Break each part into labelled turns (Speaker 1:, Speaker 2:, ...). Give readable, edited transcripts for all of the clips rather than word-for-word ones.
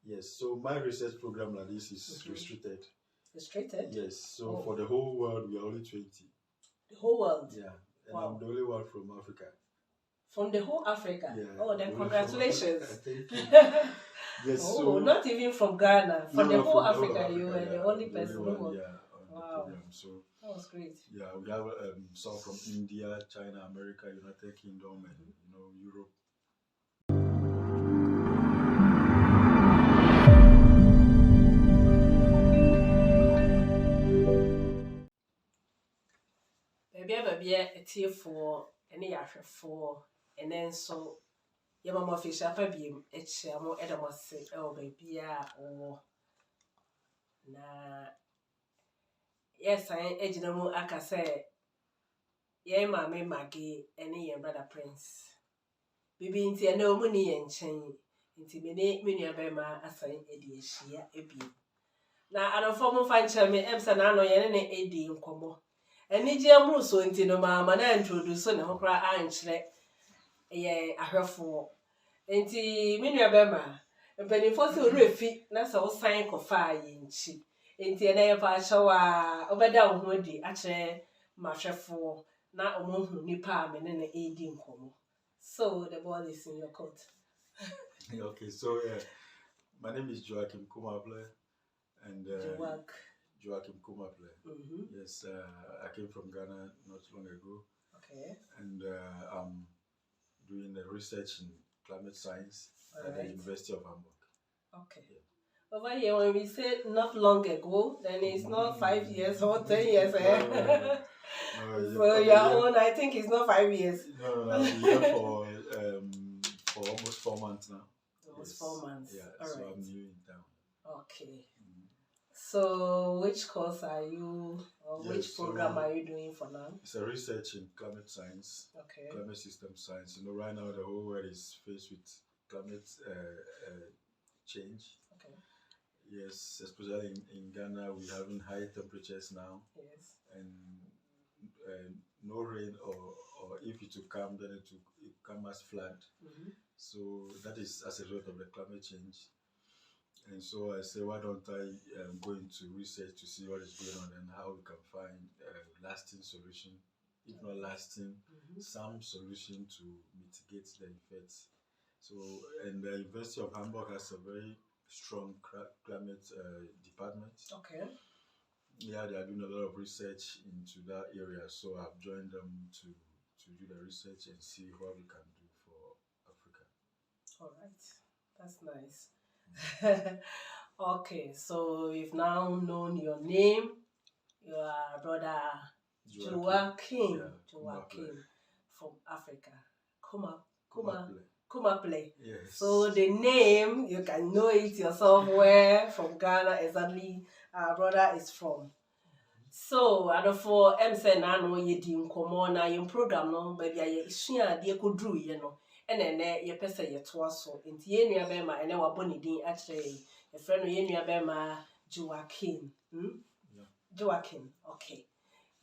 Speaker 1: Yes, so my research program like this is restricted.
Speaker 2: Restricted?
Speaker 1: Yes, so for the whole world, we are only 20.
Speaker 2: The whole world?
Speaker 1: Yeah, and I'm the only one from Africa.
Speaker 2: From the whole Africa?
Speaker 1: Yeah.
Speaker 2: Oh, then congratulations.
Speaker 1: Thank you. Yes,
Speaker 2: so not even from Ghana. From the whole Africa, you were the only person who was.
Speaker 1: On the program. So
Speaker 2: that was great.
Speaker 1: Yeah, we have some from India, China, America, United Kingdom, and Europe.
Speaker 2: Baby, a tear for any after for, and then so. Yamma Fisher Pabim, Echamo Edamos, oh baby, or na yes, I ejinamu aka say ye mama Maggie, any your brother Prince. Bibi inti no money and chain, inti many abema assign Eddie Shia Ebi. Now, I don't form of fancher me, Emsanano, Yen Eddie in Como. And Nijia Muso inti no mamma, and introduce on a hokra anchre, ye a her for. Enti menu abema mpanimfo se orefi na se wo san kofa yinchi enti na ye pa chawa obeda wo ho di akere mahwefo na omohu nipa amene na edi nkomo. So the ball is in your court.
Speaker 1: Okay, so my name is Joachim Kumable, and Joachim Kumable. Yes, I came from Ghana not long ago.
Speaker 2: Okay.
Speaker 1: And I'm doing research in climate science at the University of Hamburg.
Speaker 2: Okay. Yeah. Over here, when we say not long ago, then it's not 5 years or 10 years. No, so your own, I think it's not 5 years.
Speaker 1: No, I've been here for almost 4 months now.
Speaker 2: Almost 4 months.
Speaker 1: Yeah,
Speaker 2: all
Speaker 1: so
Speaker 2: right.
Speaker 1: I'm new in town.
Speaker 2: Okay. So which course are you, or which program are you doing for now?
Speaker 1: It's a research in climate science, climate system science. Right now the whole world is faced with climate change. Okay. Yes, especially in Ghana, we're having high temperatures now. Yes. And no rain, or if it will come, then it will come as flood. So that is as a result of the climate change. And so I say, why don't I go into research to see what is going on and how we can find a lasting solution, if not lasting, some solution to mitigate the effects. So, and the University of Hamburg has a very strong climate department. Okay. Yeah, they are doing a lot of research into that area. So I've joined them to do the research and see what we can do for Africa.
Speaker 2: All right, that's nice. Okay, so we've now known your name. You are brother Joachim from Africa. Kumable.
Speaker 1: Yes.
Speaker 2: So the name, you can know it yourself where from Ghana exactly our brother is from. So, I don't for MC Nano, ye dim common, I am program no, baby, I share dear could do, and then your person ye twasso, in Tienia Bema, and our bonny din actually, a friend of Yenia Bema, Joachim. Joachim, okay.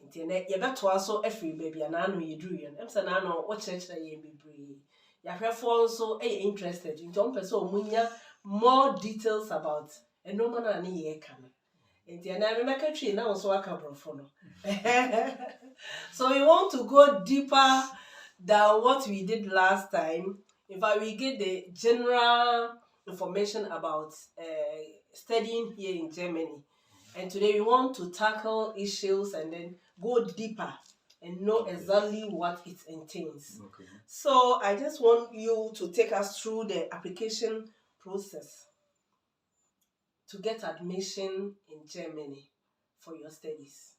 Speaker 2: In Tiene, ye bet twasso every baby, and I know you do, and MC Nano, what church ye be brave. Ya prefer so interested in John Peso Munya more details about and no man any ye can. And I make a tree now, so I can follow. So we want to go deeper than what we did last time. In fact, we get the general information about studying here in Germany. And today we want to tackle issues and then go deeper and know exactly what it entails. Okay. So I just want you to take us through the application process to get admission in Germany for your studies.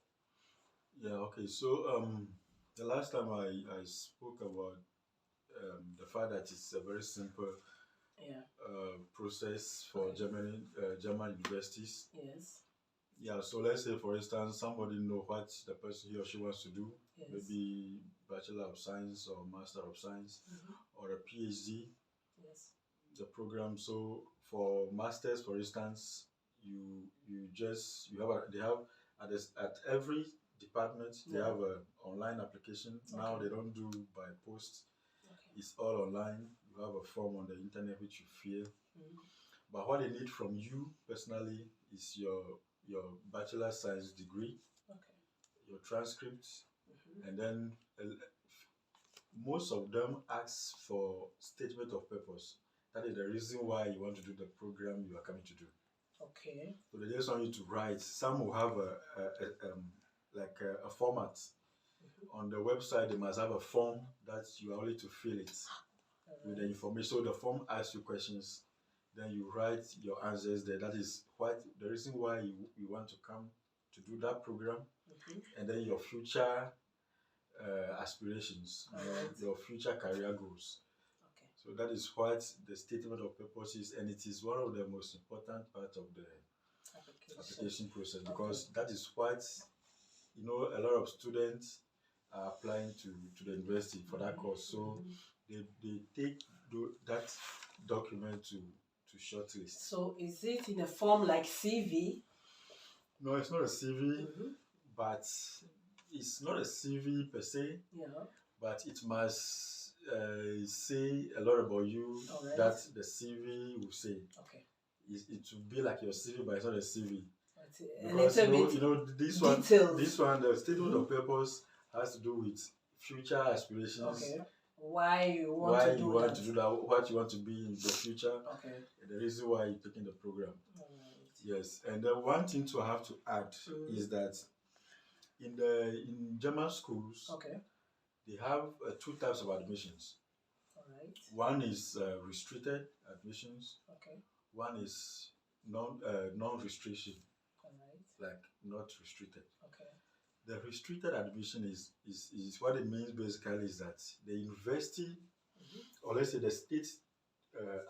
Speaker 1: Yeah, okay. So the last time I spoke about the fact that it's a very simple process for German universities. Yes. Yeah, so let's say for instance somebody know what the person he or she wants to do, maybe Bachelor of Science or Master of Science or a PhD. Yes. The program. So for masters, for instance, they have at every department they have an online application. Now they don't do by post. It's all online. You have a form on the internet which you fill. But what they need from you personally is your bachelor science degree, your transcripts, and then most of them ask for statement of purpose. That is the reason why you want to do the program you are coming to do.
Speaker 2: Okay.
Speaker 1: So they just want you to write. Some will have a format. On the website, they must have a form that you are only to fill it with the information. So the form asks you questions, then you write your answers there. That is what the reason why you want to come to do that program, and then your future aspirations, your future career goals. Okay. So that is what the statement of purpose is, and it is one of the most important parts of the application process, because that is what a lot of students are applying to the university for that course. So they take that document to shortlist.
Speaker 2: So is it in a form like CV?
Speaker 1: No, it's not a CV, but it's not a CV per se. Yeah. But it must say a lot about you that the CV will say. Okay. It will be like your CV, but it's not a CV. Because this one, the statement of purpose has to do with future aspirations. Okay.
Speaker 2: Why you want to do
Speaker 1: that, what you want to be in the future. Okay. And the reason why you're taking the program. Yes. And then one thing to have to add is that in German schools, they have two types of admissions. One is restricted admissions. One is non-restriction. Like not restricted. The restricted admission is what it means basically is that the university, or let's say the state,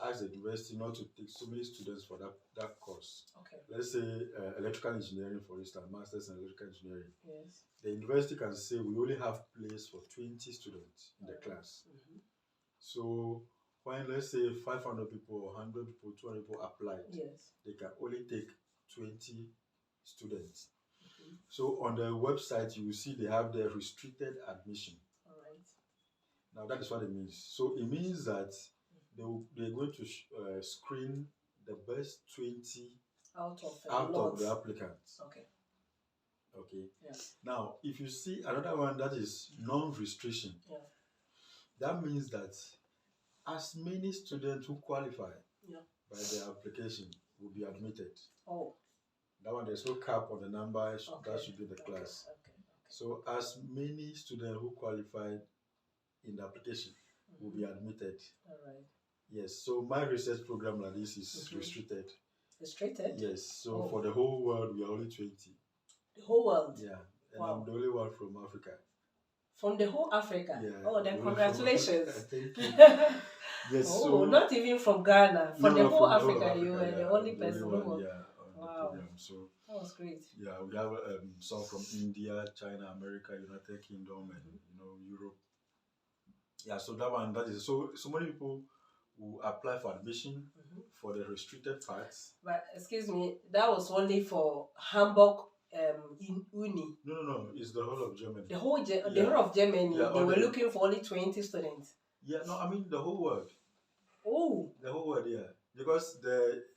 Speaker 1: asks the university not to take so many students for that course. Let's say electrical engineering, for instance, masters in electrical engineering. Yes. The university can say we only have place for 20 students in the class. So when, let's say, 500 people, 100 people, 200 people applied, they can only take 20 students. So on the website, you will see they have the restricted admission. Now that is what it means. So it means that they're going to screen the best 20 out of the applicants. Okay. Yeah. Now, if you see another one that is non-restriction, that means that as many students who qualify by their application will be admitted. That one, there's no cap on the number, that should be the class. So as many students who qualified in the application will be admitted. Yes, so my research program like this is restricted.
Speaker 2: Restricted?
Speaker 1: Yes, so for the whole world, we are only 20.
Speaker 2: The whole world?
Speaker 1: Yeah, and I'm the only one from Africa.
Speaker 2: From the whole Africa? Yeah. Then congratulations.
Speaker 1: Thank you. Yes,
Speaker 2: so not even from Ghana. From the whole Africa, you were the only person who was.
Speaker 1: The program. So
Speaker 2: that was great.
Speaker 1: Yeah, we have some from India, China, America, United Kingdom, and Europe. Yeah, so that is so many people who apply for admission for the restricted parts.
Speaker 2: But excuse me, that was only for Hamburg Uni.
Speaker 1: No, it's the whole of Germany.
Speaker 2: The whole of Germany. Yeah, they were looking for only 20 students.
Speaker 1: Yeah, no, I mean the whole world.
Speaker 2: Oh.
Speaker 1: The whole world, yeah. Because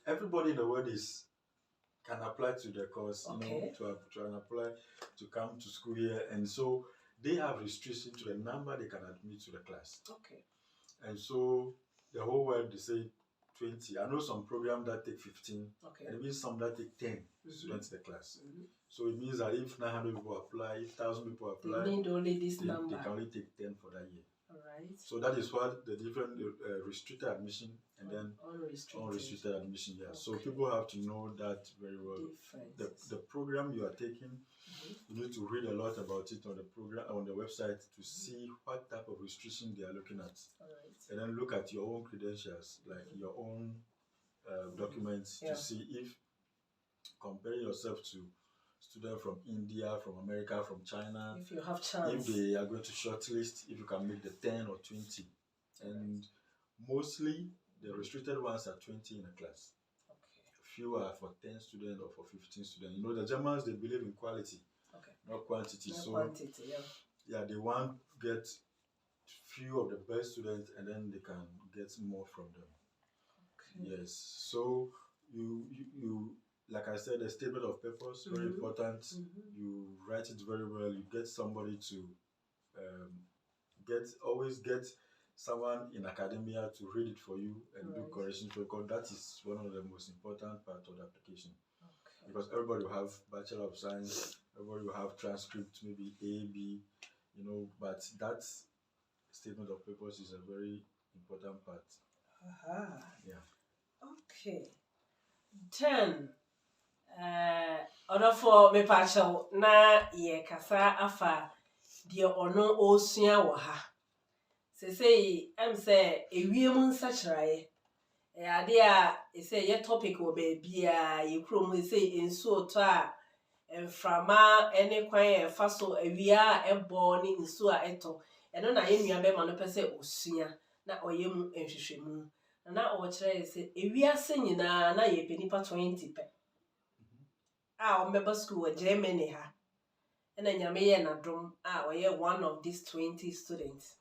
Speaker 1: everybody in the world can apply to the course, to apply to come to school here, and so they have restrictions to the number they can admit to the class. Okay. And so the whole world, they say 20. I know some programs that take 15, and it means some that take 10 students in the class. So it means that if 900 people apply, if 1,000 people apply,
Speaker 2: they need only this number.
Speaker 1: They can only take 10 for that year.
Speaker 2: Alright.
Speaker 1: So that is what the different restricted admission and then unrestricted admission. Yeah. So people have to know that very well. The program you are taking, you need to read a lot about it on the program on the website to see what type of restriction they are looking at. And then look at your own credentials, like your own documents, to see if comparing yourself to students from India, from America, from China,
Speaker 2: if you have chance,
Speaker 1: if they are going to shortlist, if you can make the 10 or 20. And mostly the restricted ones are 20 in a class. Few are for 10 students or for 15 students. The Germans, they believe in quality, not quantity. Yeah, they want to get few of the best students and then they can get more from them. Yes. So you like I said, the statement of purpose very important. You write it very well. You get somebody to um, always get someone in academia to read it for you and do corrections for you, because that is one of the most important part of the application. Because everybody will have Bachelor of Science, everybody will have transcript, maybe A, B, but that statement of purpose is a very important part. Yeah.
Speaker 2: Okay. 10. Order for me partial na ye kasa afa de ono osua wo ha. Say say ewiem nsachiraye. Ade a say ye topic wo ba bia ye krom say ensuo to a emframa ene kwan e fa so awia ebo ni nsuo a eto. Eno na ye nua be ma no pese osua na oyem enhwehwemu. Na o kire say ewiase nyina na ye penipa 20 pe. Omeba school in Germany ha. And then nyame na dom one of these 20 students.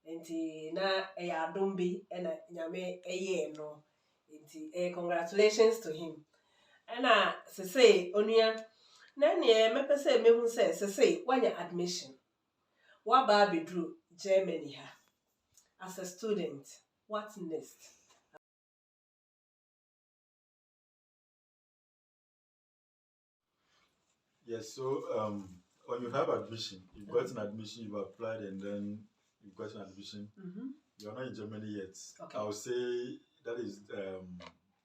Speaker 2: Enti na adom bi na nyame no. Enti congratulations to him. And say onua na ne me pese me hu say wanya admission. Wa ba bedru Germany ha. As a student, what next?
Speaker 1: Yes, so when you have admission, you've got an admission, you've applied, and then you've got an admission. You're not in Germany yet. Okay. I would say that is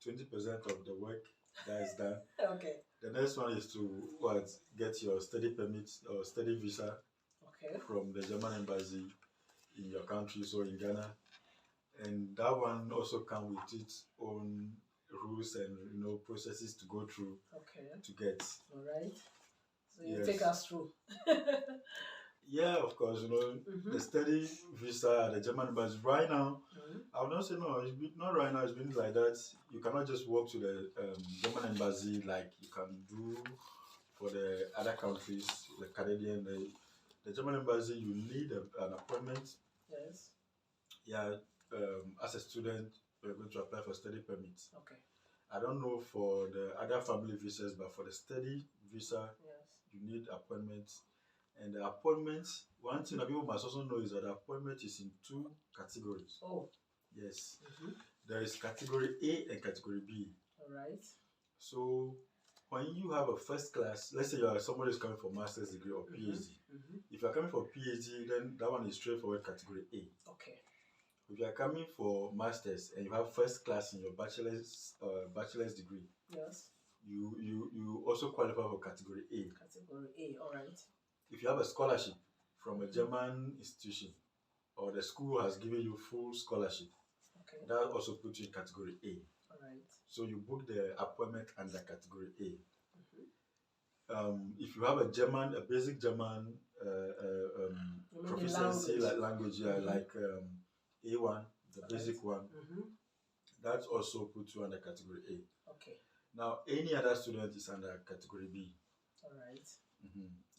Speaker 1: 20% of the work that is done.
Speaker 2: Okay.
Speaker 1: The next one is to get your study permit or study visa from the German embassy in your country, so in Ghana. And that one also comes with its own rules and processes to go through to get.
Speaker 2: All right. So you take us through.
Speaker 1: Yeah, of course. The study visa at the German embassy right now. I would not say no. Not right now. It's been like that. You cannot just walk to the German embassy like you can do for the other countries, the Canadian. The German embassy, you need an appointment.
Speaker 2: Yes.
Speaker 1: Yeah. As a student, you're going to apply for study permits.
Speaker 2: Okay.
Speaker 1: I don't know for the other family visas, but for the study visa, you need appointments. And the appointments, one thing that people must also know is that the appointment is in 2 categories.
Speaker 2: Oh.
Speaker 1: Yes. There is category A and category B.
Speaker 2: All right.
Speaker 1: So when you have a first class, let's say somebody is coming for master's degree or PhD. If you're coming for PhD, then that one is straightforward category A.
Speaker 2: Okay.
Speaker 1: If you are coming for master's and you have first class in your bachelor's degree,
Speaker 2: yes,
Speaker 1: you also qualify for category A.
Speaker 2: Category A, all right.
Speaker 1: If you have a scholarship from a German institution or the school has given you full scholarship, that also puts you in category A.
Speaker 2: All right.
Speaker 1: So you book the appointment under category A. If you have a basic German proficiency language, like A1, the basic one, that also puts you under category A.
Speaker 2: Okay.
Speaker 1: Now, any other student is under category B.
Speaker 2: All right.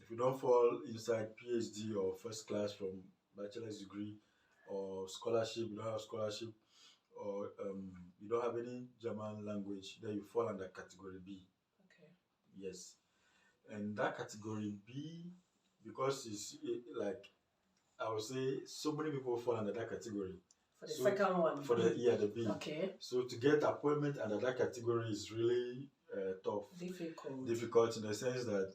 Speaker 1: If you don't fall inside PhD or first class from bachelor's degree or scholarship, you don't have scholarship, or you don't have any German language, then you fall under category B.
Speaker 2: Okay.
Speaker 1: Yes. And that category B, because it's like, I would say so many people fall under that category.
Speaker 2: For the second one?
Speaker 1: For the B.
Speaker 2: Okay.
Speaker 1: So to get appointment under that category is really tough. Difficult in the sense that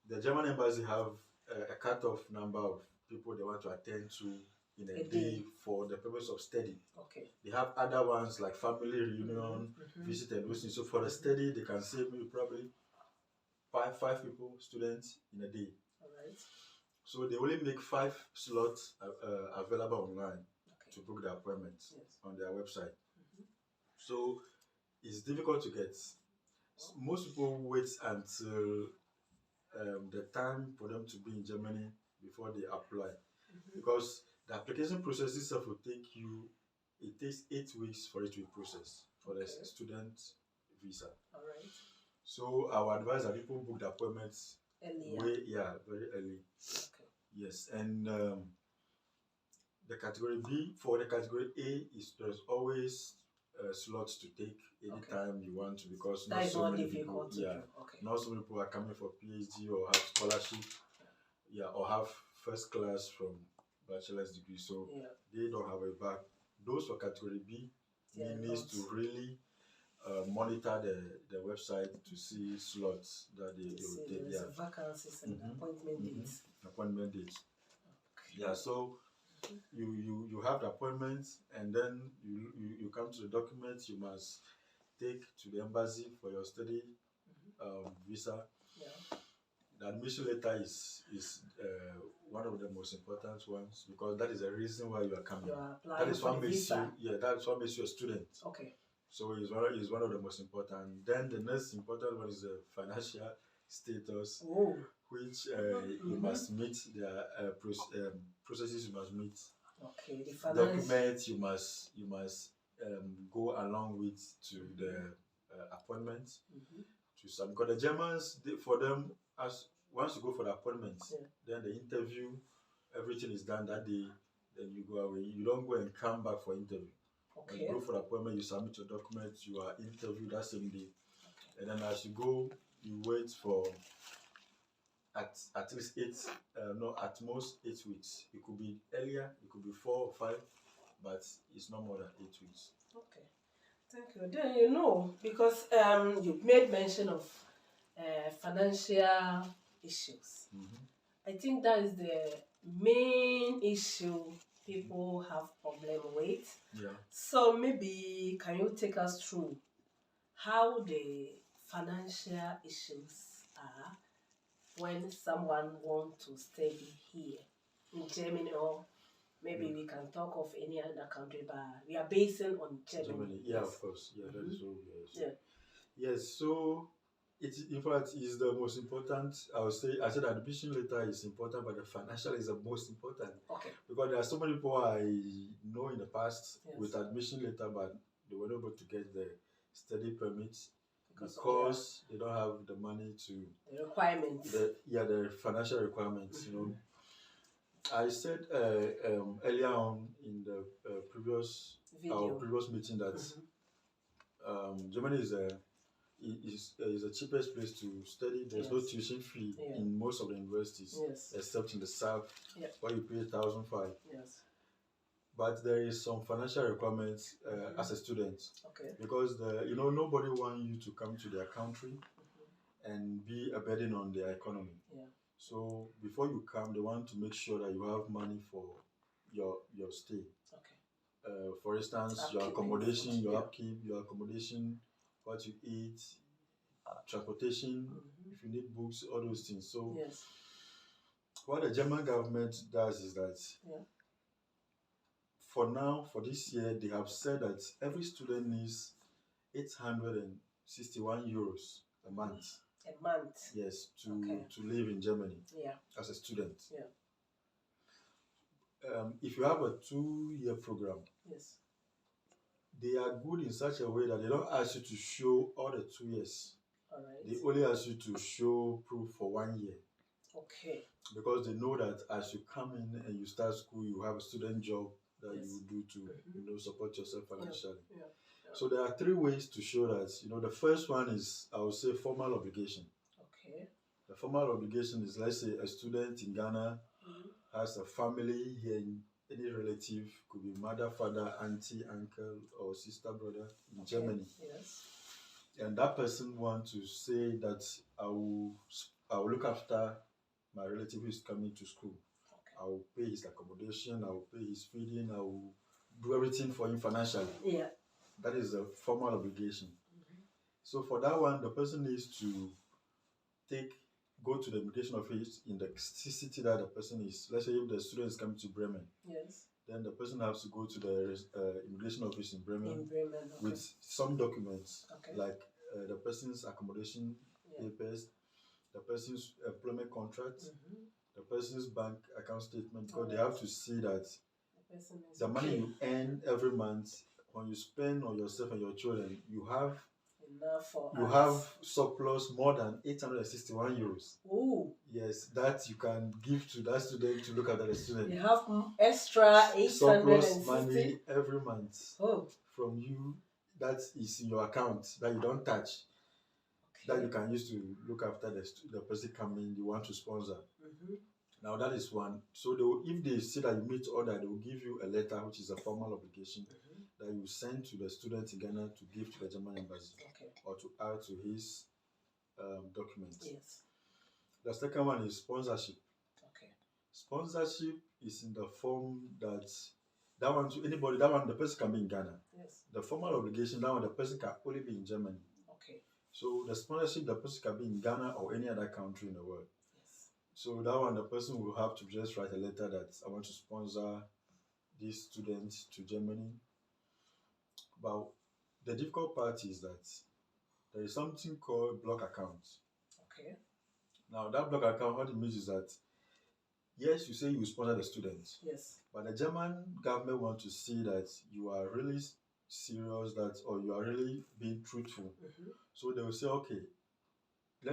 Speaker 1: the German embassy have a cut-off number of people they want to attend to in a day for the purpose of study.
Speaker 2: Okay.
Speaker 1: They have other ones like family reunion, visit and those things. So for the study, they can say maybe probably five people, students in a day.
Speaker 2: All right.
Speaker 1: So they only make 5 slots available online to book the appointments on their website. So it's difficult to get. Most people wait until the time for them to be in Germany before they apply, because the application process itself will take you. It takes 8 weeks for it to be processed for the student visa.
Speaker 2: All right.
Speaker 1: So I would advise that people book the appointments
Speaker 2: very
Speaker 1: early.
Speaker 2: Okay.
Speaker 1: Yes, and the category B for the category A is there's always slots to take anytime you want to, because
Speaker 2: that
Speaker 1: not
Speaker 2: is
Speaker 1: so
Speaker 2: not
Speaker 1: many
Speaker 2: difficult
Speaker 1: people, not so many people are coming for PhD or have scholarship, or have first class from bachelor's degree, so they don't have a back. Those for category B needs to really monitor the website to see slots that they will take.
Speaker 2: Vacancies and appointment dates.
Speaker 1: Appointment dates. Okay. So you have the appointments, and then you come to the documents you must take to the embassy for your study visa. The admission letter is one of the most important ones, because that is the reason why you are coming. That is what makes you that's what makes you a student.
Speaker 2: Okay.
Speaker 1: So it's one of the most important. Then the next important one is the financial status, which you must meet. The processes you must meet.
Speaker 2: Okay.
Speaker 1: The documents you must go along with to the appointment to some. Because the Germans, for them, as once you go for the appointment, then the interview, everything is done that day. Then you go away. You don't go and come back for interview. Okay. When you go for the appointment, you submit your documents, you are interviewed that same day. And then as you go, you wait for at least at most 8 weeks. It could be earlier, it could be 4 or 5, but it's no more than 8 weeks.
Speaker 2: Okay. Thank you. Then because you made mention of financial issues. I think that is the main issue people have problem with. So maybe can you take us through how the financial issues are when someone wants to study here in Germany, or maybe we can talk of any other country, but we are basing on Germany.
Speaker 1: Yeah, of course. Yeah, that is obvious. Yes, so it in fact is the most important. I said admission letter is important, but the financial is the most important. Okay. Because there are so many people I know in the past with admission letter, but they were not able to get the study permits because they don't have the money to
Speaker 2: the requirements.
Speaker 1: The financial requirements. I said earlier on in the previous meeting that Germany is the cheapest place to study. There's no tuition fee in most of the universities, except in the south, where you pay 1,500. Yes. But there is some financial requirements as a student, because nobody wants you to come to their country and be a burden on their economy. So before you come, they want to make sure that you have money for your stay. For instance, your accommodation, your upkeep, your accommodation, what you eat, transportation, if you need books, all those things. So what the German government does is that for now, for this year, they have said that every student needs 861 euros a month.
Speaker 2: A month?
Speaker 1: Yes, to live in Germany as a student. If you have a 2-year program, they are good in such a way that they don't ask you to show all the 2 years. They only ask you to show proof for 1 year. Okay. Because they know that as you come in and you start school, you have a student job that you do to support yourself financially. So there are 3 ways to show that. The first one is, I would say, formal obligation. Okay. The formal obligation is, let's say, a student in Ghana has a family here, any relative, could be mother, father, auntie, uncle, or sister, brother in Germany. Yes. And that person wants to say that I will look after my relative who is coming to school. I will pay his accommodation, I will pay his feeding, I will do everything for him financially. That is a formal obligation. So for that one, the person needs to go to the immigration office in the city that the person is. Let's say if the student is coming to Bremen, then the person has to go to the immigration office in Bremen, with some documents, like the person's accommodation papers, the person's employment contract, the person's bank account statement, because they have to see that the money you earn every month, when you spend on yourself and your children, you have surplus more than 861 euros. Oh. Yes, that you can give to that student to look at the student. You have extra 860
Speaker 2: surplus
Speaker 1: money every month from you that is in your account that you don't touch, that you can use to look after the person coming, you want to sponsor. Now that is one. So if they see that you meet order, they will give you a letter, which is a formal obligation that you send to the student in Ghana to give to the German embassy or to add to his documents.
Speaker 2: Yes.
Speaker 1: The second one is sponsorship. Sponsorship is in the form that one to anybody, that one the person can be in Ghana.
Speaker 2: Yes.
Speaker 1: The formal obligation, that one the person can only be in Germany. So the sponsorship, the person can be in Ghana or any other country in the world.
Speaker 2: Yes.
Speaker 1: So that one the person will have to just write a letter that I want to sponsor this student to Germany. But the difficult part is that there is something called block account. Now that block account, what it means is that yes, you say you sponsor the student.
Speaker 2: Yes.
Speaker 1: But the German government wants to see that you are really serious, or you are really being truthful. So they will say, okay, they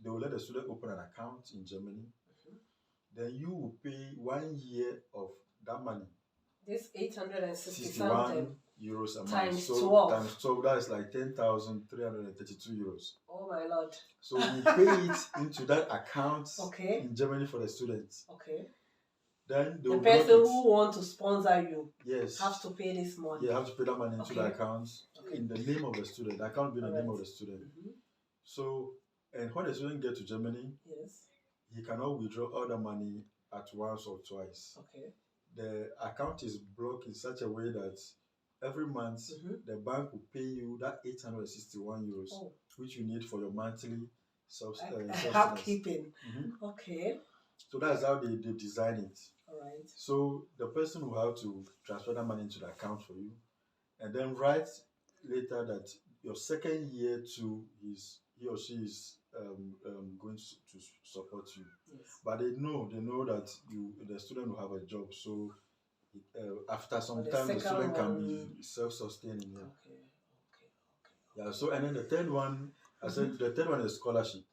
Speaker 1: will let the student open an account in Germany. Then you will pay 1 year of that money.
Speaker 2: This 860 something
Speaker 1: euros a month.
Speaker 2: Times
Speaker 1: so
Speaker 2: 12.
Speaker 1: Times 12, that is like 10,332 euros.
Speaker 2: Oh my Lord.
Speaker 1: So you pay it into that account in Germany for the students. Then
Speaker 2: the person who wants to sponsor you have to pay this money.
Speaker 1: Yeah, have to pay that money into the account in the name of the student. The account being the name of the student. So, and when the student gets to Germany, he cannot withdraw all the money at once or twice. The account is blocked in such a way that every month the bank will pay you that 861 euros, which you need for your monthly
Speaker 2: housekeeping.
Speaker 1: So that's how they design it. So the person will have to transfer that money into the account for you, and then write later that your second year too is he or she is going to support you. But they know that the student will have a job. So after some time, the student can be self-sustaining. Yeah. So and then the third one, I said the third one is scholarship.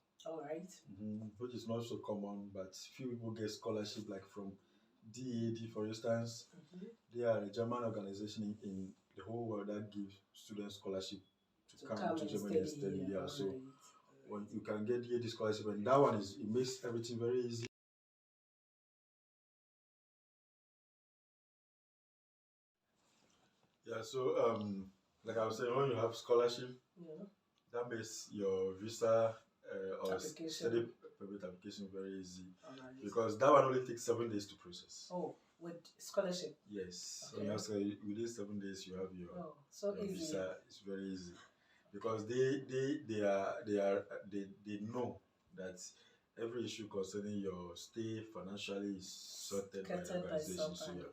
Speaker 1: Which is not so common, but few people get scholarship, like from DAD, for instance. They are a German organization in the whole world that gives students scholarship to come to Germany and study. So when you can get DAD scholarship, and that one it makes everything very easy. Yeah, so like I was saying, when you have scholarship, that makes your visa or study permit application very easy, because that one only takes 7 days to process.
Speaker 2: Oh, with scholarship?
Speaker 1: Yes. So you have to, within 7 days you have your visa. It's very easy, because they know that every issue concerning your stay financially is sorted by the organization.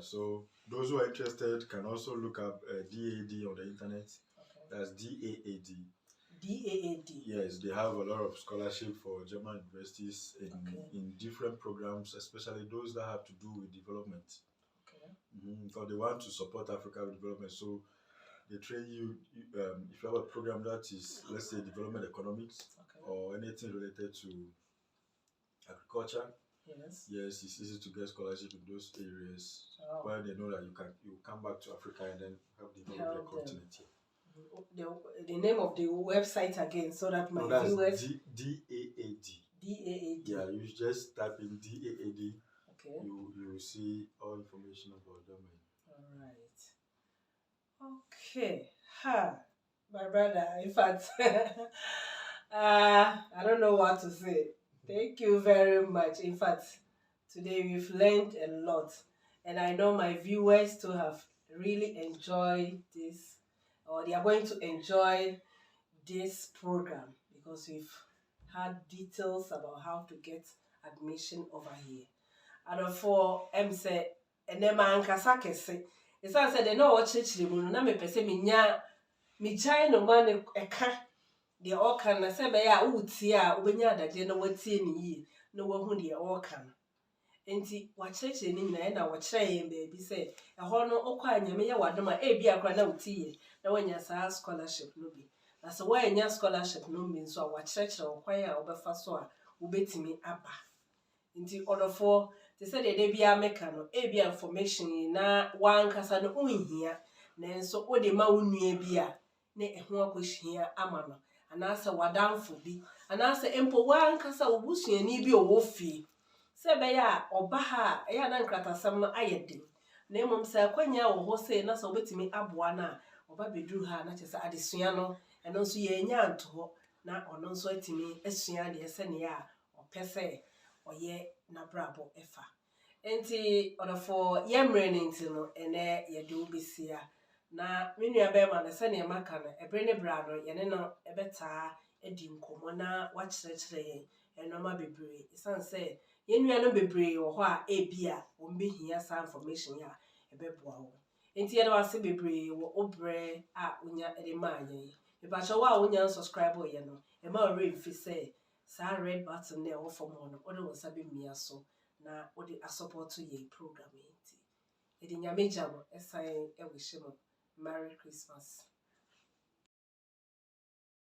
Speaker 1: So those who are interested can also look up DAD on the internet. That's DAAD.
Speaker 2: DAAD.
Speaker 1: Yes, they have a lot of scholarship for German universities in different programs, especially those that have to do with development. Because they want to support Africa with development. So they train you, if you have a program that is, let's say, development economics or anything related to agriculture. Yes, it's easy to get scholarship in those areas where they know that you come back to Africa and then help develop the continent here.
Speaker 2: The name of the website again, so that my viewers.
Speaker 1: DAAD.
Speaker 2: DAAD.
Speaker 1: Yeah, you just type in DAAD. You will see all information about them.
Speaker 2: My brother, in fact, I don't know what to say. Thank you very much. In fact, today we've learned a lot, and I know my viewers too have really enjoyed this, or they are going to enjoy this program, because we've had details about how to get admission over here. And for say, and then my ankasa say, it's I said they know what church they will not me per se me China man the all can say be ya utia ubenya dade no watie ni yi no wahu de all can enti wa church ni nyina na wa kire yen baby say e ho no okwa anyame ye wadoma e bia kra na utie na wanya sa scholarship no bi na so wa enya scholarship no bi nso wa kire okwan a obefa so a ubetimi aba nti odofo they said they bia meka no e bia information na wankasa no unhia nanso wo de ma wo nua bi a na eho akohia ama no anaasɛ wadamfo bi anaasɛ empo wankasa obusuani bi owo fie sɛ be ya oba ha ya na nkratasɛm no ayɛden na emom sɛ akwanya wo ho sɛ na sɛ obetimi aboa na oba beduru ha na kyesa adesua no eno nso ye nya anto na ono nso atimi asua de sɛ ne ya opese oye na brabo efa enti odofo yemre ne nti no ene ye de obesia na menua be ma na sɛ ne maka no ebre ne bra no ye ne no ebetaa edi nkomo na wa kyerɛkyerɛ ye enoma bebre isan sɛ yenua no bebre wo ho a ebia wo mbehia sa information ya ebeboa wo enti ye da wase bebre wo obre a unya ede ma ye mebacho wa unya subscribe ye no e ma ore mfi sɛ sa red button na wo for mo no ode wo sabe mia so na ode support ye program enti edi nyame jamo esan e wishe mo Merry Christmas.